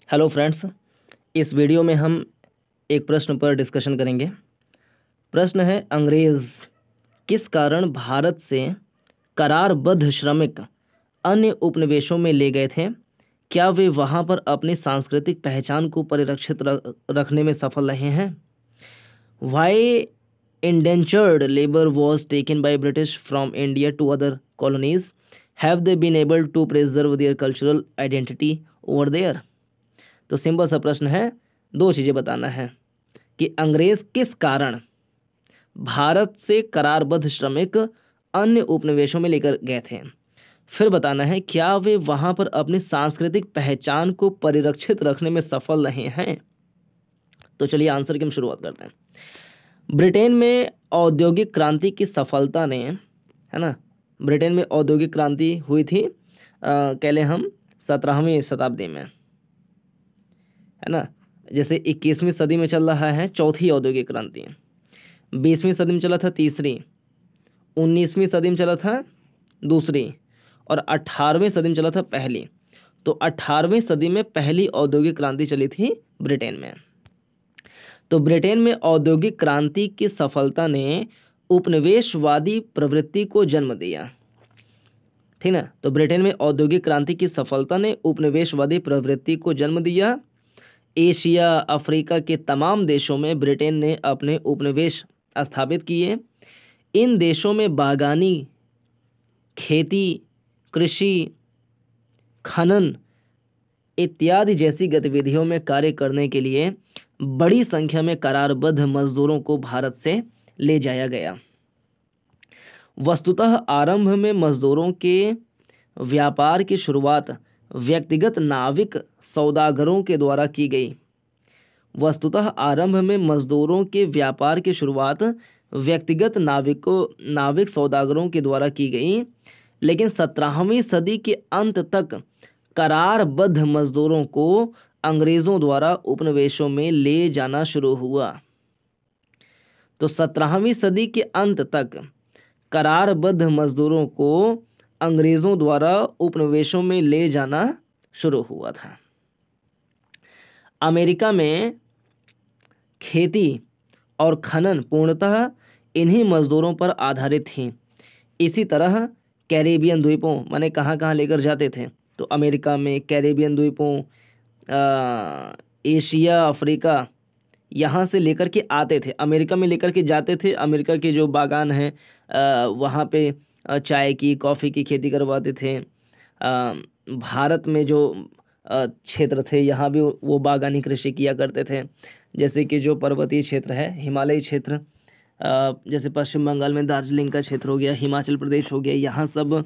Hello friends, इस video में हम एक प्रश्न पर डिस्कशन करेंगे। प्रश्न है, अंग्रेज किस कारण भारत से करारबद्ध श्रमिक अन्य उपनिवेशों में ले गए थे? क्या वे वहां पर अपनी सांस्कृतिक पहचान को परिरक्षित रखने में सफल रहे हैं? Why indentured labor was taken by British from India to other colonies? Have they been able to preserve their cultural identity over there? तो सिंपल सा प्रश्न है, दो चीज़ें बताना है कि अंग्रेज किस कारण भारत से करारबद्ध श्रमिक अन्य उपनिवेशों में लेकर गए थे। फिर बताना है क्या वे वहां पर अपनी सांस्कृतिक पहचान को परिरक्षित रखने में सफल रहे हैं। तो चलिए आंसर की हम शुरुआत करते हैं। ब्रिटेन में औद्योगिक क्रांति की सफलता ने, है ना, ब्रिटेन में औद्योगिक क्रांति हुई थी कह लें हम 17वीं शताब्दी में, है ना। जैसे 21वीं सदी में चल रहा है चौथी औद्योगिक क्रांति, 20वीं सदी में चला था तीसरी, 19वीं सदी में चला था दूसरी और 18वीं सदी में चला था पहली। तो 18वीं सदी में पहली औद्योगिक क्रांति चली थी ब्रिटेन में। तो ब्रिटेन में औद्योगिक क्रांति की सफलता ने उपनिवेशवादी प्रवृत्ति को जन्म दिया, ठीक ना। तो ब्रिटेन में औद्योगिक क्रांति की सफलता ने उपनिवेशवादी प्रवृत्ति को जन्म दिया। एशिया अफ्रीका के तमाम देशों में ब्रिटेन ने अपने उपनिवेश स्थापित किए। इन देशों में बागानी, खेती, कृषि, खनन इत्यादि जैसी गतिविधियों में कार्य करने के लिए बड़ी संख्या में करारबद्ध मजदूरों को भारत से ले जाया गया। वस्तुतः आरंभ में मजदूरों के व्यापार की शुरुआत व्यक्तिगत नाविक सौदागरों के द्वारा की गई। वस्तुतः आरंभ में मजदूरों के व्यापार की शुरुआत व्यक्तिगत नाविक सौदागरों के द्वारा की गई, लेकिन 17वीं सदी के अंत तक करारबद्ध मजदूरों को अंग्रेजों द्वारा उपनिवेशों में ले जाना शुरू हुआ। तो 17वीं सदी के अंत तक करारबद्ध मजदूरों को अंग्रेजों द्वारा उपनिवेशों में ले जाना शुरू हुआ था। अमेरिका में खेती और खनन पूर्णतः इन्हीं मजदूरों पर आधारित थी। इसी तरह कैरेबियन द्वीपों माने कहाँ लेकर जाते थे, तो अमेरिका में, कैरेबियन द्वीपों, एशिया, अफ्रीका, यहाँ से लेकर के आते थे, अमेरिका में लेकर के जाते थे। अमेरिका के जो बागान हैं वहाँ पे चाय की, कॉफ़ी की खेती करवाते थे। भारत में जो क्षेत्र थे यहाँ भी वो बागानी कृषि किया करते थे। जैसे कि जो पर्वतीय क्षेत्र है, हिमालयी क्षेत्र, जैसे पश्चिम बंगाल में दार्जिलिंग का क्षेत्र हो गया, हिमाचल प्रदेश हो गया, यहाँ सब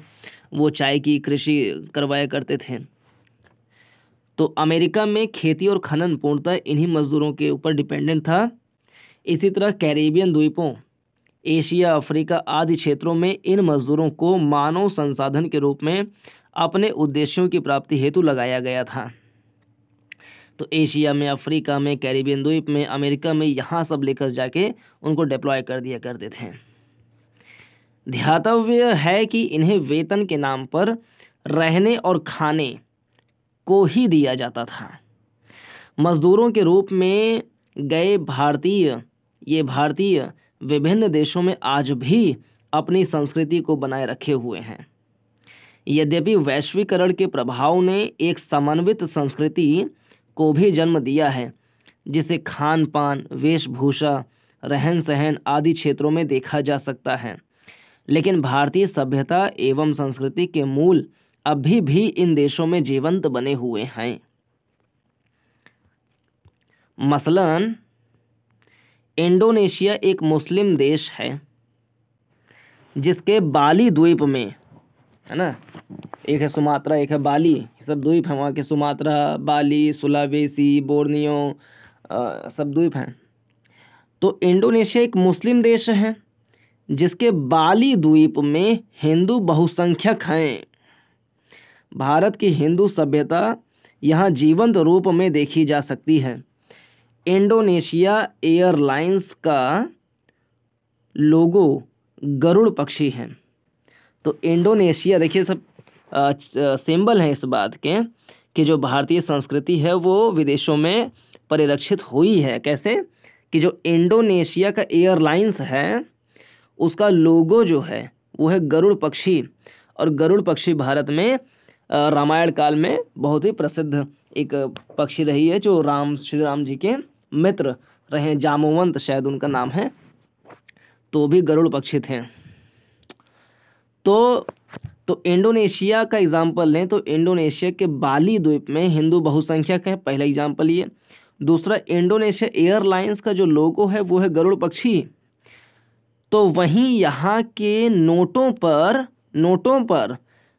वो चाय की कृषि करवाया करते थे। तो अमेरिका में खेती और खनन पूर्णतः इन्हीं मजदूरों के ऊपर डिपेंडेंट था। इसी तरह कैरेबियन द्वीपों, एशिया, अफ्रीका आदि क्षेत्रों में इन मजदूरों को मानव संसाधन के रूप में अपने उद्देश्यों की प्राप्ति हेतु लगाया गया था। तो एशिया में, अफ्रीका में, कैरेबियन द्वीप में, अमेरिका में, यहाँ सब लेकर जाके उनको डिप्लॉय कर दिया करते थे। ध्यातव्य है कि इन्हें वेतन के नाम पर रहने और खाने को ही दिया जाता था। मजदूरों के रूप में गए भारतीय विभिन्न देशों में आज भी अपनी संस्कृति को बनाए रखे हुए हैं। यद्यपि वैश्वीकरण के प्रभाव ने एक समन्वित संस्कृति को भी जन्म दिया है, जिसे खान पान, वेशभूषा, रहन सहन आदि क्षेत्रों में देखा जा सकता है, लेकिन भारतीय सभ्यता एवं संस्कृति के मूल अभी भी इन देशों में जीवंत बने हुए हैं। मसलन इंडोनेशिया एक मुस्लिम देश है जिसके बाली द्वीप में, है ना, एक है सुमात्रा, एक है बाली, ये सब द्वीप हैं वहाँ के। सुमात्रा, बाली, सुलावेसी, बोर्नियो सब द्वीप हैं। तो इंडोनेशिया एक मुस्लिम देश है जिसके बाली द्वीप में हिंदू बहुसंख्यक हैं। भारत की हिंदू सभ्यता यहाँ जीवंत रूप में देखी जा सकती है। इंडोनेशिया एयरलाइंस का लोगो गरुड़ पक्षी है। तो इंडोनेशिया देखिए सब सिंबल हैं इस बात के कि जो भारतीय संस्कृति है वो विदेशों में परिलक्षित हुई है। कैसे कि जो इंडोनेशिया का एयरलाइंस है उसका लोगो जो है वो है गरुड़ पक्षी, और गरुड़ पक्षी भारत में रामायण काल में बहुत ही प्रसिद्ध एक पक्षी रही है, जो श्री राम जी के मित्र रहे, जामवंत शायद उनका नाम है, तो भी गरुड़ पक्षी थे। तो इंडोनेशिया का एग्जाम्पल लें तो इंडोनेशिया के बाली द्वीप में हिंदू बहुसंख्यक है, पहला एग्जाम्पल ये। दूसरा, इंडोनेशिया एयरलाइंस का जो लोगो है वो है गरुड़ पक्षी। तो वहीं यहाँ के नोटों पर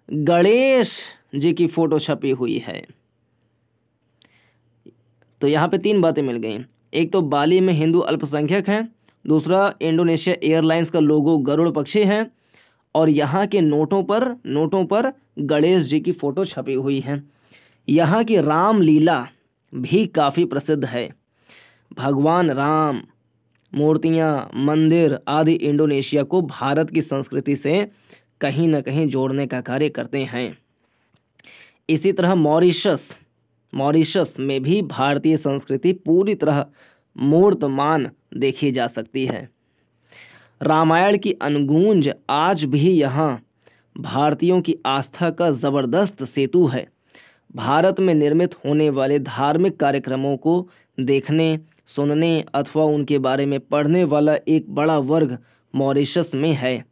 गणेश जी की फोटो छपी हुई है। तो यहाँ पे 3 बातें मिल गई, एक तो बाली में हिंदू अल्पसंख्यक हैं, दूसरा इंडोनेशिया एयरलाइंस का लोगो गरुड़ पक्षी है, और यहाँ के नोटों पर गणेश जी की फोटो छपी हुई है। यहाँ की रामलीला भी काफ़ी प्रसिद्ध है। भगवान राम, मूर्तियाँ, मंदिर आदि इंडोनेशिया को भारत की संस्कृति से कहीं न कहीं जोड़ने का कार्य करते हैं। इसी तरह मॉरिशस में भी भारतीय संस्कृति पूरी तरह मूर्तमान देखी जा सकती है। रामायण की अनगूंज आज भी यहाँ भारतीयों की आस्था का ज़बरदस्त सेतु है। भारत में निर्मित होने वाले धार्मिक कार्यक्रमों को देखने, सुनने अथवा उनके बारे में पढ़ने वाला एक बड़ा वर्ग मॉरिशस में है।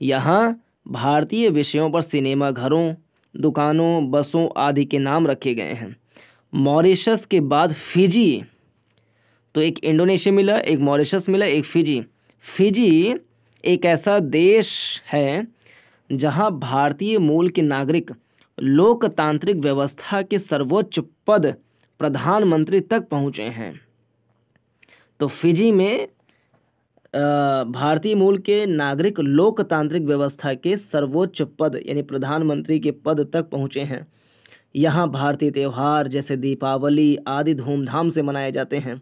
यहाँ भारतीय विषयों पर सिनेमा घरों, दुकानों, बसों आदि के नाम रखे गए हैं। मॉरिशस के बाद फिजी, तो एक इंडोनेशिया मिला, एक मॉरिशस मिला, एक फिजी एक ऐसा देश है जहां भारतीय मूल के नागरिक लोकतांत्रिक व्यवस्था के सर्वोच्च पद प्रधानमंत्री तक पहुंचे हैं। तो फिजी में भारतीय मूल के नागरिक लोकतांत्रिक व्यवस्था के सर्वोच्च पद यानी प्रधानमंत्री के पद तक पहुंचे हैं। यहाँ भारतीय त्यौहार जैसे दीपावली आदि धूमधाम से मनाए जाते हैं।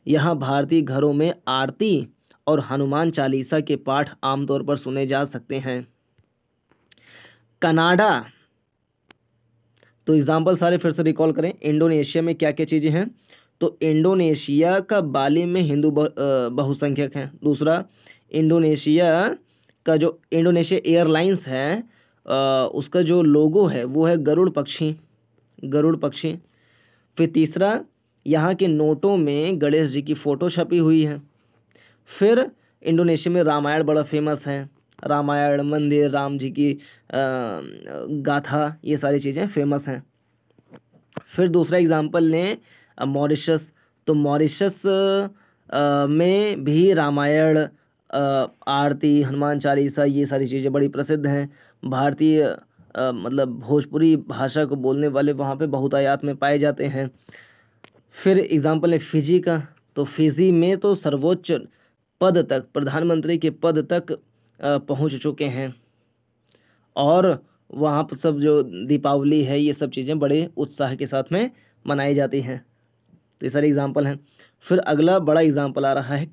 यहाँ भारतीय घरों में आरती और हनुमान चालीसा के पाठ आमतौर पर सुने जा सकते हैं। कनाडा, तो एग्जाम्पल सारे फिर से रिकॉल करें। इंडोनेशिया में क्या क्या चीज़ें हैं, तो इंडोनेशिया का बाली में हिंदू बहुसंख्यक हैं। दूसरा, इंडोनेशिया का जो इंडोनेशिया एयरलाइंस है उसका जो लोगो है वो है गरुड़ पक्षी। फिर तीसरा, यहाँ के नोटों में गणेश जी की फ़ोटो छपी हुई है। फिर इंडोनेशिया में रामायण बड़ा फेमस है, रामायण, मंदिर, राम जी की गाथा, ये सारी चीज़ें फेमस हैं। फिर दूसरा एग्जांपल लें मॉरिशस, तो मॉरिशस में भी रामायण, आरती, हनुमान चालीसा, ये सारी चीज़ें बड़ी प्रसिद्ध हैं। भारतीय मतलब भोजपुरी भाषा को बोलने वाले वहाँ पे बहुतायत में पाए जाते हैं। फिर एग्जांपल है फिजी का, तो फिजी में तो सर्वोच्च पद तक, प्रधानमंत्री के पद तक पहुँच चुके हैं, और वहाँ पर सब जो दीपावली है ये सब चीज़ें बड़े उत्साह के साथ में मनाई जाती हैं। तो ये सारे एग्जांपल हैं। फिर अगला बड़ा एग्जांपल आ रहा है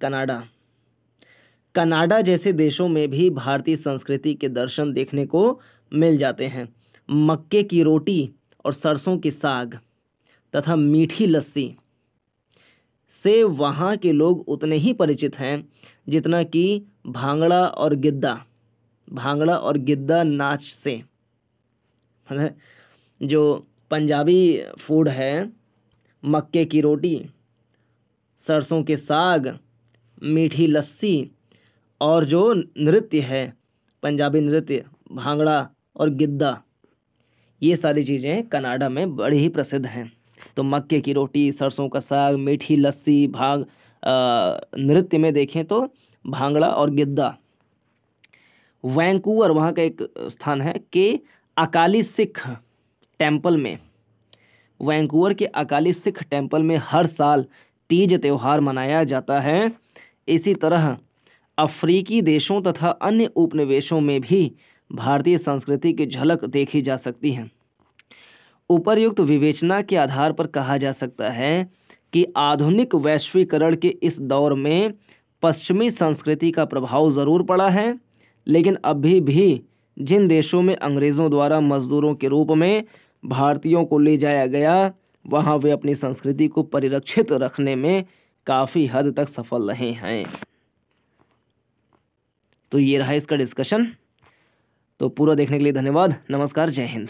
कनाडा जैसे देशों में भी भारतीय संस्कृति के दर्शन देखने को मिल जाते हैं। मक्के की रोटी और सरसों के साग तथा मीठी लस्सी से वहाँ के लोग उतने ही परिचित हैं जितना कि भांगड़ा और गिद्दा नाच से। जो पंजाबी फूड है, मक्के की रोटी, सरसों के साग, मीठी लस्सी, और जो नृत्य है पंजाबी नृत्य, भांगड़ा और गिद्दा, ये सारी चीज़ें कनाडा में बड़ी ही प्रसिद्ध हैं। तो मक्के की रोटी, सरसों का साग, मीठी लस्सी, नृत्य में देखें तो भांगड़ा और गिद्दा। वैंकूवर वहाँ का एक स्थान है कि अकाली सिख टेम्पल में, वैंकूवर के अकाली सिख टेम्पल में हर साल तीज त्यौहार मनाया जाता है। इसी तरह अफ्रीकी देशों तथा अन्य उपनिवेशों में भी भारतीय संस्कृति की झलक देखी जा सकती है। उपर्युक्त विवेचना के आधार पर कहा जा सकता है कि आधुनिक वैश्वीकरण के इस दौर में पश्चिमी संस्कृति का प्रभाव ज़रूर पड़ा है, लेकिन अभी भी जिन देशों में अंग्रेज़ों द्वारा मजदूरों के रूप में भारतीयों को ले जाया गया, वहाँ वे अपनी संस्कृति को परिरक्षित रखने में काफ़ी हद तक सफल रहे हैं। तो ये रहा इसका डिस्कशन। तो पूरा देखने के लिए धन्यवाद। नमस्कार, जय हिंद।